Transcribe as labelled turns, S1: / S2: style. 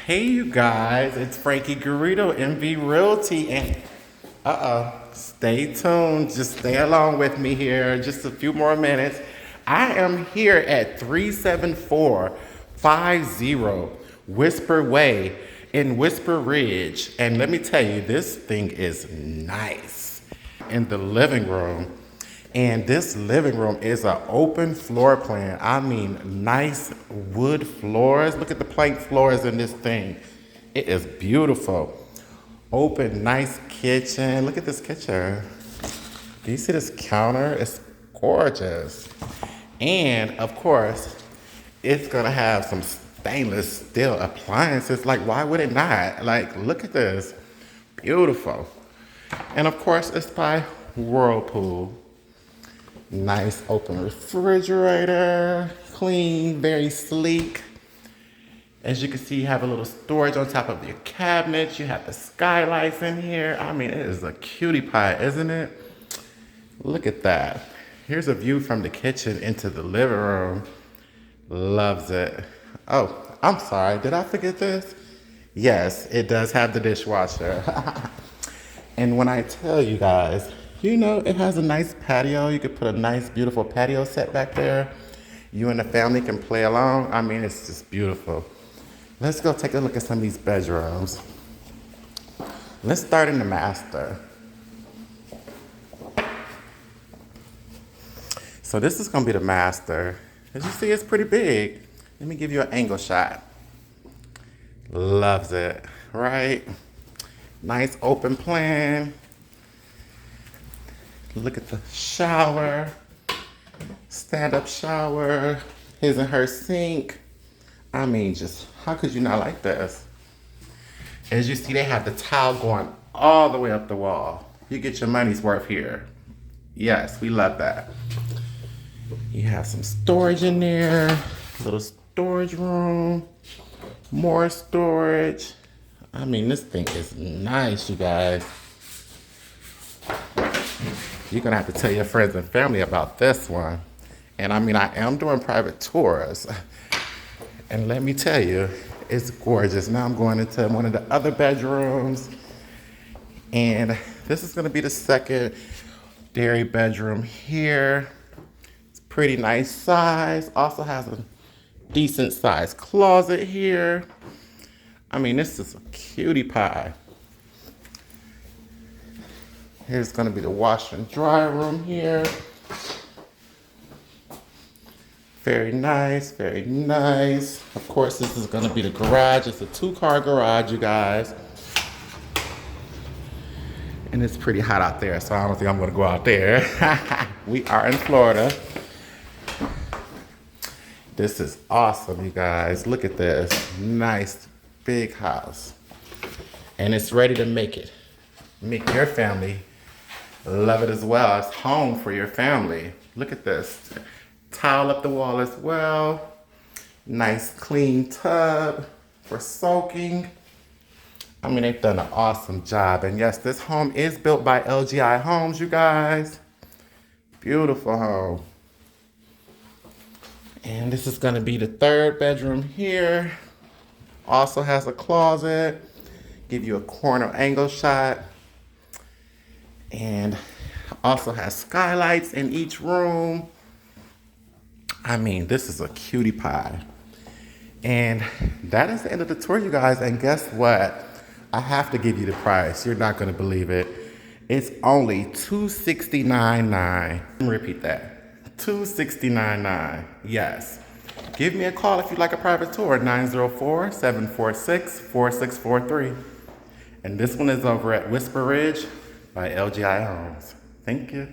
S1: Hey, you guys, it's Frankie Guerrido, MV Realty, and stay tuned. Just stay along with me here, just a few more minutes. I am here at 37450 Whisper Way in Whisper Ridge, and let me tell you, this thing is nice. In the living room. And this living room is an open floor plan. I mean, nice wood floors. Look at the plank floors in this thing. It is beautiful. Open, nice kitchen. Look at this kitchen. Do you see this counter? It's gorgeous. And of course, it's gonna have some stainless steel appliances. Like, why would it not? Like, look at this. Beautiful. And of course, it's by Whirlpool. Nice open refrigerator, clean, very sleek. As you can see, you have a little storage on top of your cabinets. You have the skylights in here. I mean, it is a cutie pie, isn't it? Look at that. Here's a view from the kitchen into the living room. Loves it. Oh, I'm sorry. Did I forget this? Yes, it does have the dishwasher. And when I tell you guys, you know, it has a nice patio. You could put a nice, beautiful patio set back there. You and the family can play along. I mean, it's just beautiful. Let's go take a look at some of these bedrooms. Let's start in the master. So this is gonna be the master. As you see, it's pretty big. Let me give you an angle shot. Loves it, right? Nice open plan. Look at the shower, stand-up shower, his and her sink. I mean, just how could you not like this? As you see, they have the tile going all the way up the wall. You get your money's worth here. Yes, we love that. You have some storage in there, little storage room, more storage. I mean, this thing is nice, you guys. You're gonna have to tell your friends and family about this one. And I mean, I am doing private tours. And let me tell you, it's gorgeous. Now I'm going into one of the other bedrooms. And this is gonna be the secondary bedroom here. It's pretty nice size. Also has a decent sized closet here. I mean, this is a cutie pie. Here's gonna be the washer and dryer room here. Very nice, very nice. Of course, this is gonna be the garage. It's a 2-car garage, you guys. And it's pretty hot out there, so I don't think I'm gonna go out there. We are in Florida. This is awesome, you guys. Look at this, nice big house. And it's ready to make your family love it as well. It's home for your family. Look at this. Tile up the wall as well. Nice clean tub for soaking. I mean, they've done an awesome job. And yes, this home is built by LGI Homes, you guys. Beautiful home. And this is gonna be the 3rd bedroom here. Also has a closet. Give you a corner angle shot. And also has skylights in each room. I mean, this is a cutie pie. And that is the end of the tour, you guys. And guess what? I have to give you the price. You're not gonna believe it. It's only $269.9. Let me repeat that. $269.9. Yes. Give me a call if you'd like a private tour, 904-746-4643. And this one is over at Whisper Ridge by LGI Homes. Thank you.